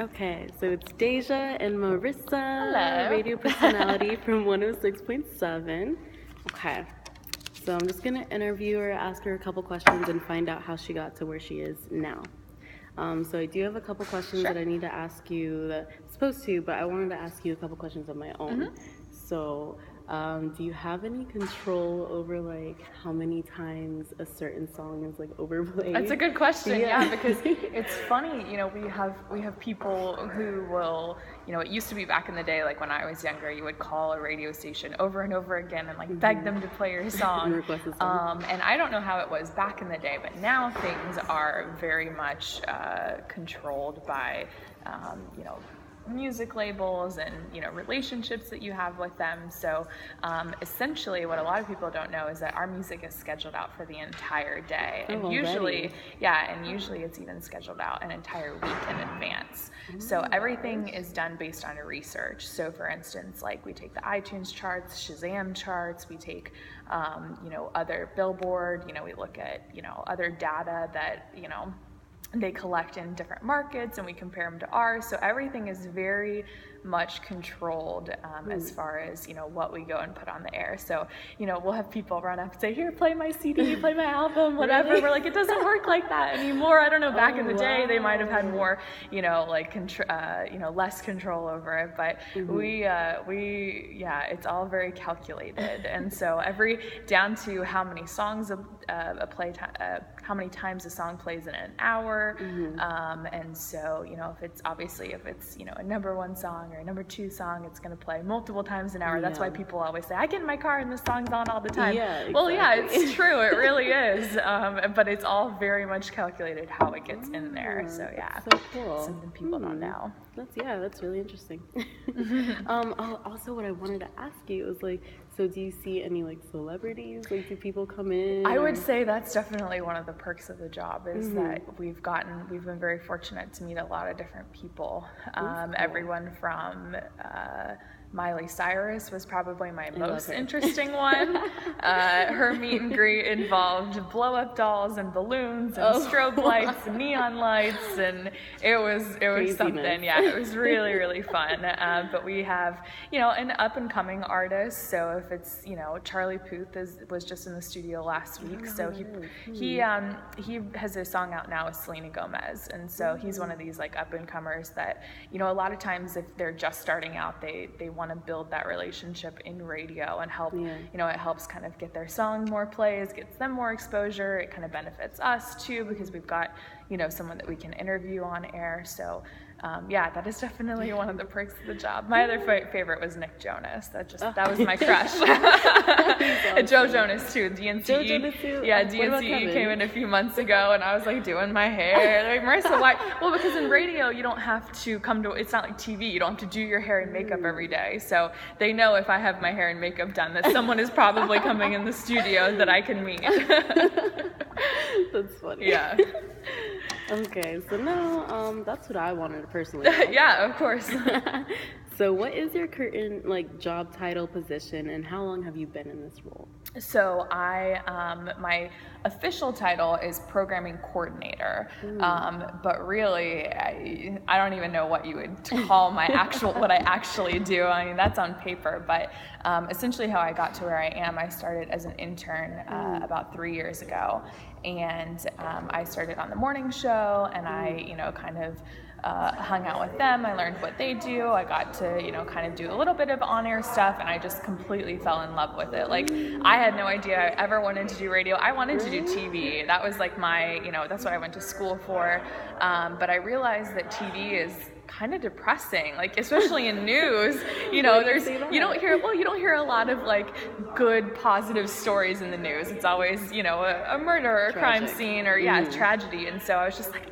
Okay, so it's Deja and Marissa, Hello. radio personality from 106.7. Okay, so I'm just gonna interview her, ask her a couple questions, and find out how she got to where she is now. So I do have a couple questions that I need to ask you. That I'm supposed to, but I wanted to ask you a couple questions of my own. So, do you have any control over like how many times a certain song is like overplayed? That's a good question, yeah, because it's funny, we have people who will, it used to be back in the day, like when I was younger, you would call a radio station over and over again and like beg them to play your song. Request a song. And I don't know how it was back in the day, but now things are very much controlled by, music labels and relationships that you have with them. So essentially what a lot of people don't know is that our music is scheduled out for the entire day, and usually it's even scheduled out an entire week in advance. So everything is done based on research. So for instance, like we take the iTunes charts, Shazam charts, we take other Billboard, we look at other data that they collect in different markets, and we compare them to ours. So everything is very much controlled as far as what we go and put on the air. So we'll have people run up and say, "Here, play my CD, play my album, whatever." Really? We're like, it doesn't work like that anymore. I don't know. Back in the day, they might have had more, less control over it. But it's all very calculated, and so down to how many songs how many times a song plays in an hour, and so if it's a number one song or a number two song, it's going to play multiple times an hour. That's why people always say, "I get in my car and this song's on all the time." Yeah, exactly. Well, yeah, it's true. It really is. But it's all very much calculated how it gets in there. So yeah, so cool. Something people don't know. That's really interesting. Also, what I wanted to ask you was like, so do you see any like celebrities? Like, do people come in? I would say that's definitely one of the perks of the job is that we've been very fortunate to meet a lot of different people. Cool. Everyone from Miley Cyrus was probably my most interesting one. Her meet and greet involved blow-up dolls and balloons and strobe lights and neon lights, and it was something. Yeah, it was really, really fun. But we have an up-and-coming artist. So if it's Charlie Puth was just in the studio last week. So he has a song out now with Selena Gomez, and so he's one of these like up-and-comers that a lot of times if they're just starting out, they want to build that relationship in radio and help it helps kind of get their song more plays, gets them more exposure. It kind of benefits us too because we've got someone that we can interview on air. So that is definitely one of the perks of the job. My other favorite was Nick Jonas. That was my crush. And Joe Jonas too. DNCE. Joe Jonas too? Yeah, DNCE came in a few months ago, and I was like doing my hair. Like, Marissa, why? Well, because in radio you don't have to it's not like TV. You don't have to do your hair and makeup every day. So they know if I have my hair and makeup done that someone is probably coming in the studio that I can meet. That's funny. Yeah. Okay, so now that's what I wanted to personally know. Yeah, of course. So what is your current job title, position, and how long have you been in this role? So my official title is programming coordinator, but really I don't even know what you would call what I actually do. I mean, that's on paper, but essentially how I got to where I am, I started as an intern about 3 years ago, and I started on the morning show, and I kind of hung out with them. I learned what they do. I got to, kind of do a little bit of on-air stuff, and I just completely fell in love with it. Like, I had no idea I ever wanted to do radio. I wanted to do TV. That was like my, that's what I went to school for. But I realized that TV is kind of depressing, like especially in news. You don't hear a lot of like good positive stories in the news. It's always a murder or a crime scene or tragedy. And so I was just like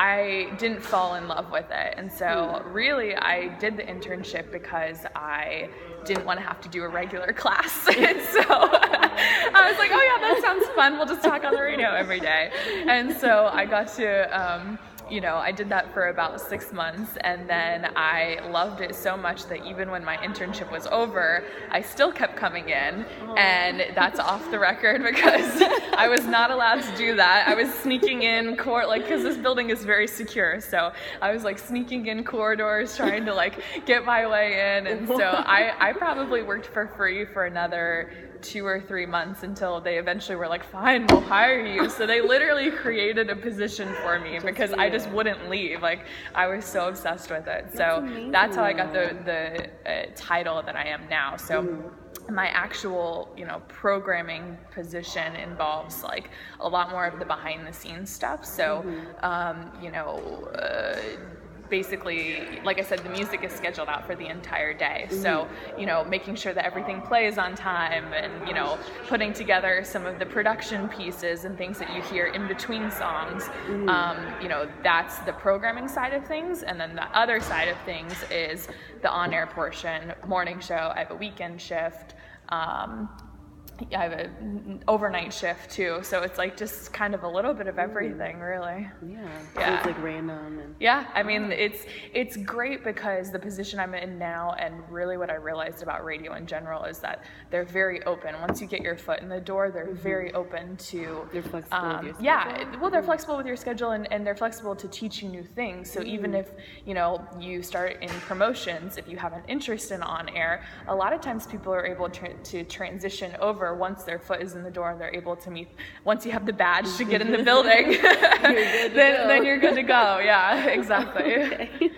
I didn't fall in love with it. And so really I did the internship because I didn't want to have to do a regular class. And so I was like, oh yeah, that sounds fun. We'll just talk on the radio every day. And so I got to I did that for about 6 months, and then I loved it so much that even when my internship was over, I still kept coming in. And that's off the record because I was not allowed to do that. I was sneaking in because this building is very secure, so I was like sneaking in corridors trying to like get my way in. And so I probably worked for free for another 2 or 3 months until they eventually were like, fine, we'll hire you. So they literally created a position for me because I just wouldn't leave. Like, I was so obsessed with it. So that's how I got the title that I am now. So my actual, programming position involves like a lot more of the behind the scenes stuff. So, basically, like I said, the music is scheduled out for the entire day. So, making sure that everything plays on time and, putting together some of the production pieces and things that you hear in between songs, that's the programming side of things. And then the other side of things is the on-air portion, morning show. I have a weekend shift. I have an overnight shift too, so it's like just kind of a little bit of everything, really. So it's like random. And I mean, it's great because the position I'm in now, and really what I realized about radio in general, is that they're very open. Once you get your foot in the door, they're very open to. They're flexible with your schedule. They're flexible with your schedule, and they're flexible to teach you new things. So even if you start in promotions, if you have an interest in on air, a lot of times people are able to transition over once their foot is in the door and they're able to meet. Once you have the badge to get in the building, then you're good to go. Yeah, exactly. Okay.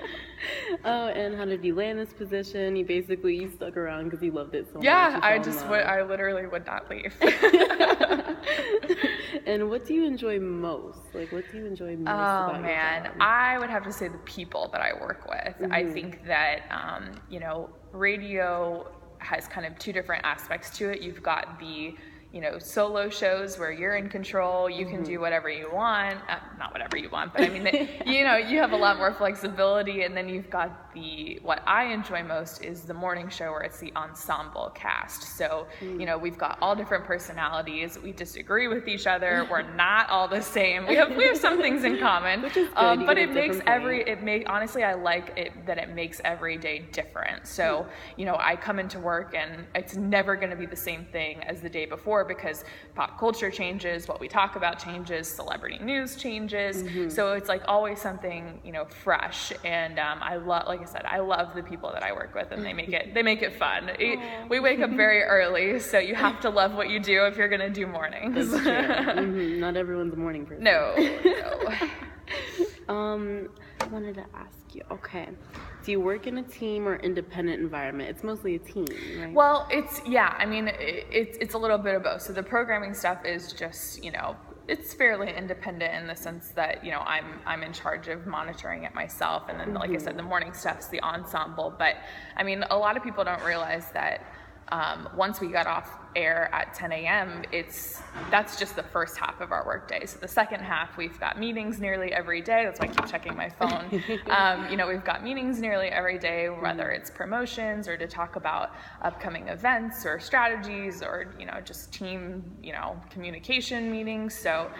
Oh, and how did you land this position? You stuck around because you loved it so much. Yeah, I literally would not leave. And what do you enjoy most? Like, what do you enjoy most about your job? I would have to say the people that I work with. I think that, radio has kind of two different aspects to it. You've got the solo shows where you're in control, you can do whatever you want, not whatever you want, but I mean, you have a lot more flexibility. And then you've got what I enjoy most is the morning show where it's the ensemble cast. So, we've got all different personalities. We disagree with each other. We're not all the same. We have some things in common, which is good. But it makes honestly, I like it that it makes every day different. So, I come into work and it's never going to be the same thing as the day before, because pop culture changes, what we talk about changes, celebrity news changes. So it's like always something, fresh. And I love the people that I work with, and they make it fun. We wake up very early, so you have to love what you do if you're going to do mornings. That's true. Not everyone's a morning person. No. I wanted to ask you, do you work in a team or independent environment? It's mostly a team, right? Well, it's a little bit of both. So the programming stuff is just, it's fairly independent in the sense that, I'm in charge of monitoring it myself. And then, like I said, the morning stuff's the ensemble. But I mean, a lot of people don't realize that once we got off air at 10 a.m., that's just the first half of our workday. So the second half, we've got meetings nearly every day. That's why I keep checking my phone. We've got meetings nearly every day, whether it's promotions or to talk about upcoming events or strategies or, just team, communication meetings. So,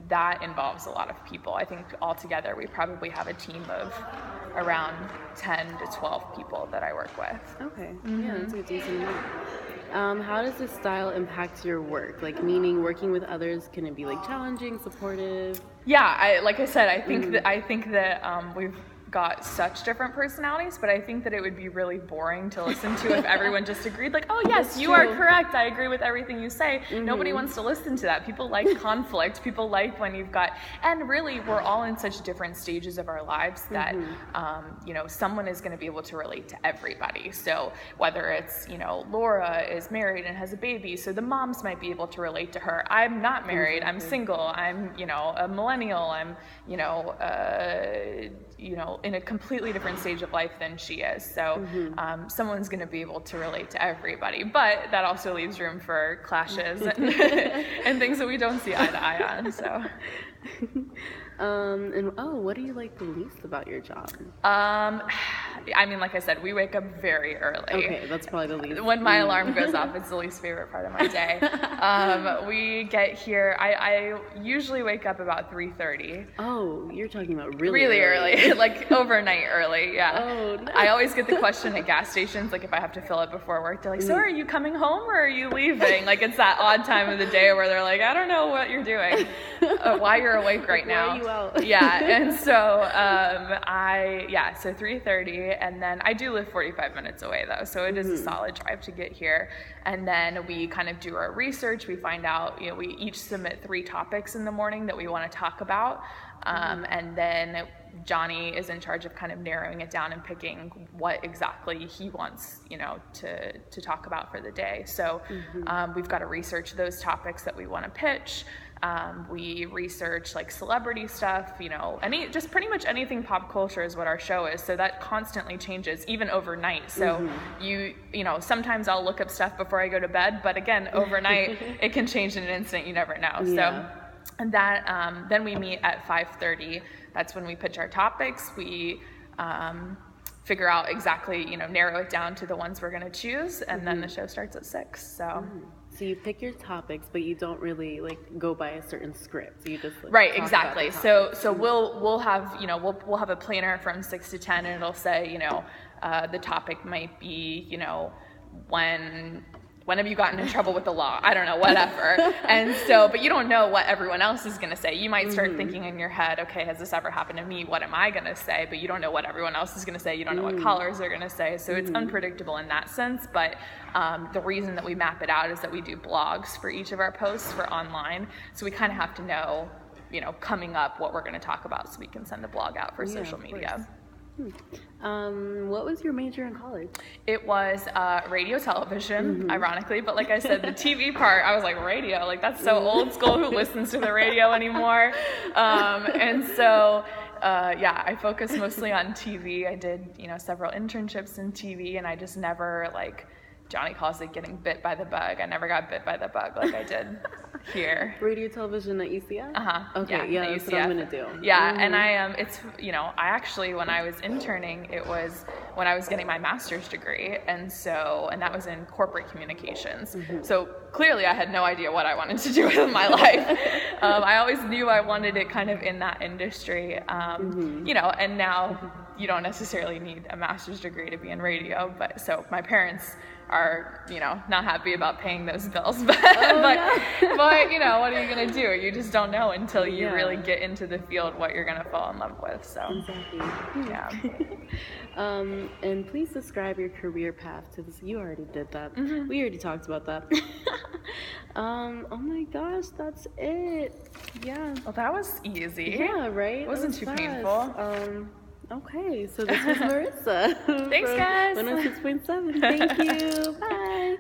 that involves a lot of people. I think altogether we probably have a team of around 10 to 12 people that I work with. Okay. Yeah, that's a decent amount. How does this style impact your work? Like, meaning working with others, can it be like challenging, supportive? Yeah, like I said, I think that we've got such different personalities, but I think that it would be really boring to listen to if everyone just agreed, like, oh yes, you are correct, I agree with everything you say. Nobody wants to listen to that. People like conflict. People like when you've got, and really we're all in such different stages of our lives that someone is going to be able to relate to everybody. So whether it's, Laura is married and has a baby, so the moms might be able to relate to her. I'm not married, I'm single, I'm, a millennial, I'm, in a completely different stage of life than she is. So someone's going to be able to relate to everybody. But that also leaves room for clashes and things that we don't see eye to eye on. So. What do you like the least about your job? I mean, like I said, we wake up very early. Okay, that's probably the least. When my alarm goes off, it's the least favorite part of my day. We get here, I usually wake up about 3:30. Oh, you're talking about really Really early, like overnight early, yeah. Oh, no. I always get the question at gas stations, like if I have to fill it before work, they're like, so are you coming home or are you leaving? Like it's that odd time of the day where they're like, I don't know what you're doing, why you're awake right now. Why are you out? Yeah, and so so 3:30, and then I do live 45 minutes away though, so it is a solid drive to get here. And then we kind of do our research. We find out, we each submit 3 topics in the morning that we want to talk about, and then Johnny is in charge of kind of narrowing it down and picking what exactly he wants, to talk about for the day. So we've got to research those topics that we want to pitch. We research like celebrity stuff, just pretty much anything pop culture is what our show is. So that constantly changes, even overnight. So sometimes I'll look up stuff before I go to bed, but again, overnight it can change in an instant. You never know. Yeah. So, and that, then we meet at 5:30. That's when we pitch our topics. We, figure out exactly, narrow it down to the ones we're going to choose. And then the show starts at 6. So. So you pick your topics, but you don't really go by a certain script. You just right, exactly. So we'll have we'll have a planner from 6 to 10, and it'll say the topic might be when have you gotten in trouble with the law? I don't know, whatever. And so, but you don't know what everyone else is going to say. You might start thinking in your head, okay, has this ever happened to me? What am I going to say? But you don't know what everyone else is going to say. You don't know what callers are going to say. So it's unpredictable in that sense. But the reason that we map it out is that we do blogs for each of our posts for online. So we kind of have to know, coming up what we're going to talk about so we can send the blog out for social media. What was your major in college? It was radio television, ironically, but like I said, the TV part, I was like, radio, like that's so old school, who listens to the radio anymore? And so, I focused mostly on TV. I did, several internships in TV, and I just never, Johnny calls it getting bit by the bug. I never got bit by the bug like I did here. Radio television at UCF? Okay, yeah, that's what I'm gonna do. Yeah, and I I actually, when I was interning, it was when I was getting my master's degree, and that was in corporate communications. So clearly I had no idea what I wanted to do with my life. I always knew I wanted it kind of in that industry, and now you don't necessarily need a master's degree to be in radio, but so my parents are, not happy about paying those bills, but what are you going to do? You just don't know until you really get into the field what you're going to fall in love with. So exactly. Yeah. And please describe your career path to this. You already did that. We already talked about that. Oh my gosh, that's it. Yeah. Well, that was easy. Yeah, right? It wasn't too painful. Okay, so this is Marissa. Thanks, guys. 106.7. Thank you. Bye.